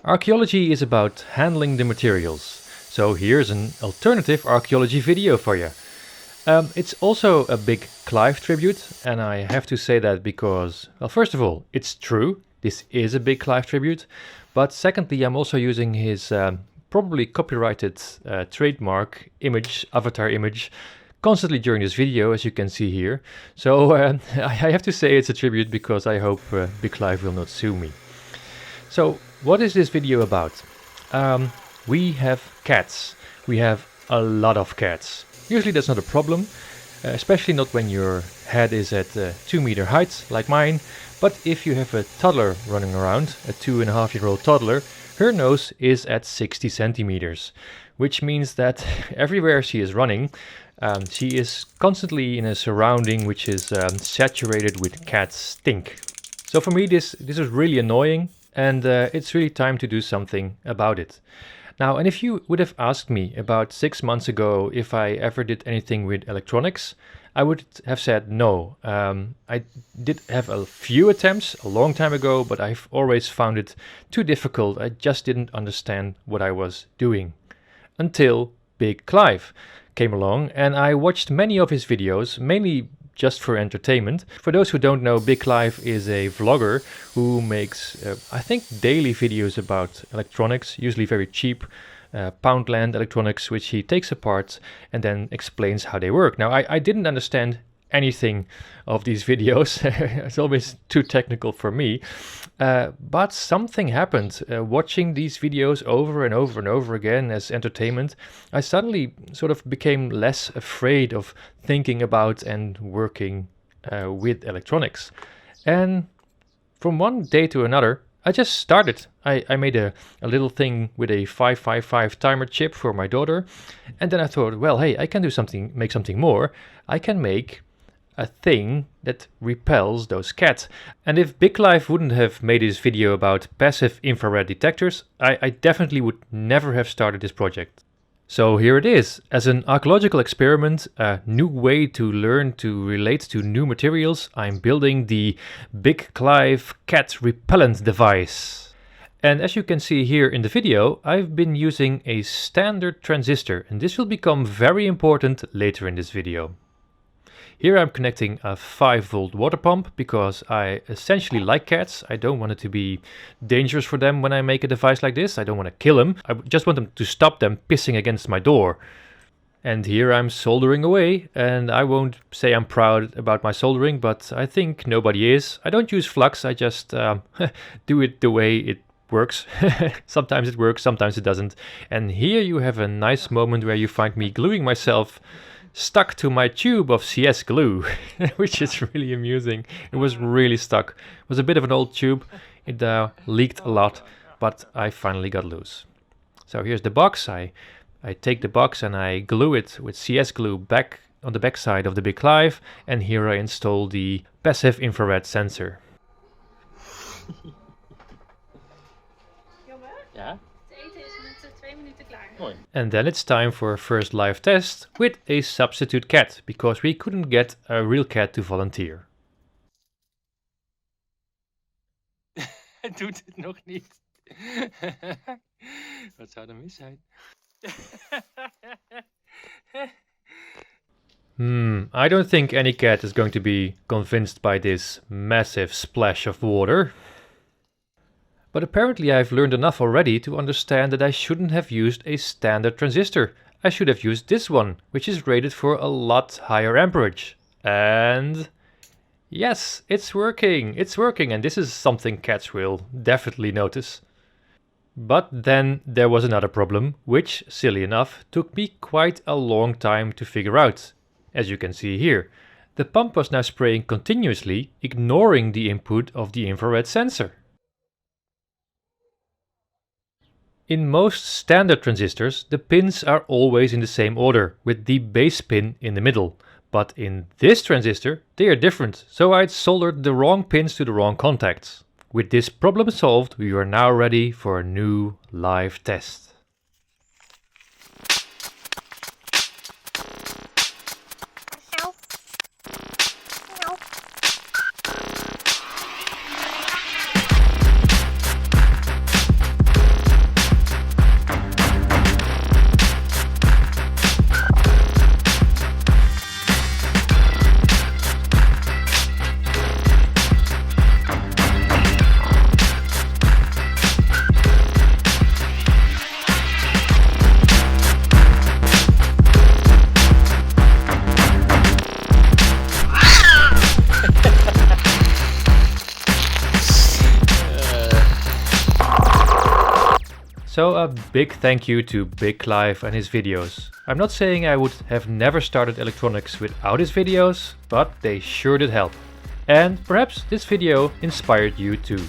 Archaeology is about handling the materials, so here's an alternative archaeology video for you. It's also a big Clive tribute, and I have to say that because, well, first of all, it's true, this is a big Clive tribute, but secondly, I'm also using his probably copyrighted trademark image, avatar image, constantly during this video, as you can see here. So I have to say it's a tribute because I hope Big Clive will not sue me. So what is this video about? We have cats. We have a lot of cats. Usually that's not a problem, especially not when your head is at 2-meter height like mine. But if you have a toddler running around, a 2.5-year-old toddler, her nose is at 60 centimeters, which means that everywhere she is running, she is constantly in a surrounding which is saturated with cat stink. So for me this is really annoying, and it's really time to do something about it. Now, and if you would have asked me about 6 months ago if I ever did anything with electronics, I would have said no. I did have a few attempts a long time ago, but I've always found it too difficult. I just didn't understand what I was doing. Until Big Clive came along, and I watched many of his videos, mainly just for entertainment. For those who don't know, Big Clive is a vlogger who makes, I think, daily videos about electronics, usually very cheap Poundland electronics, which he takes apart and then explains how they work. Now, I didn't understand anything of these videos. It's always too technical for me. But something happened. Watching these videos over and over and over again as entertainment, I suddenly sort of became less afraid of thinking about and working with electronics. And from one day to another, I just started. I made a little thing with a 555 timer chip for my daughter. And then I thought, well, hey, I can do something, make something more. I can make a thing that repels those cats. And if Big Clive wouldn't have made his video about passive infrared detectors, I definitely would never have started this project. So here it is, as an archaeological experiment, a new way to learn to relate to new materials, I'm building the Big Clive cat repellent device. And as you can see here in the video, I've been using a standard transistor, and this will become very important later in this video. Here I'm connecting a 5-volt water pump because I essentially like cats. I don't want it to be dangerous for them when I make a device like this. I don't want to kill them. I just want them to stop them pissing against my door. And here I'm soldering away, and I won't say I'm proud about my soldering, but I think nobody is. I don't use flux, I just do it the way it works. Sometimes it works, sometimes it doesn't. And here you have a nice moment where you find me gluing myself stuck to my tube of CS glue, which is really amusing. It was really stuck. It was a bit of an old tube. It leaked a lot, but I finally got loose. So here's the box. I take the box and I glue it with CS glue back on the back side of the Big Clive, and here I install the passive infrared sensor. Ja. And then it's time for a first live test with a substitute cat, because we couldn't get a real cat to volunteer. Hij doet het nog niet. Wat zou er mis zijn? I don't think any cat is going to be convinced by this massive splash of water. But apparently I've learned enough already to understand that I shouldn't have used a standard transistor. I should have used this one, which is rated for a lot higher amperage. And yes, it's working, and this is something cats will definitely notice. But then there was another problem, which, silly enough, took me quite a long time to figure out. As you can see here, the pump was now spraying continuously, ignoring the input of the infrared sensor. In most standard transistors, the pins are always in the same order, with the base pin in the middle. But in this transistor, they are different, so I'd soldered the wrong pins to the wrong contacts. With this problem solved, we are now ready for a new live test. So a big thank you to Big Clive and his videos. I'm not saying I would have never started electronics without his videos, but they sure did help. And perhaps this video inspired you too.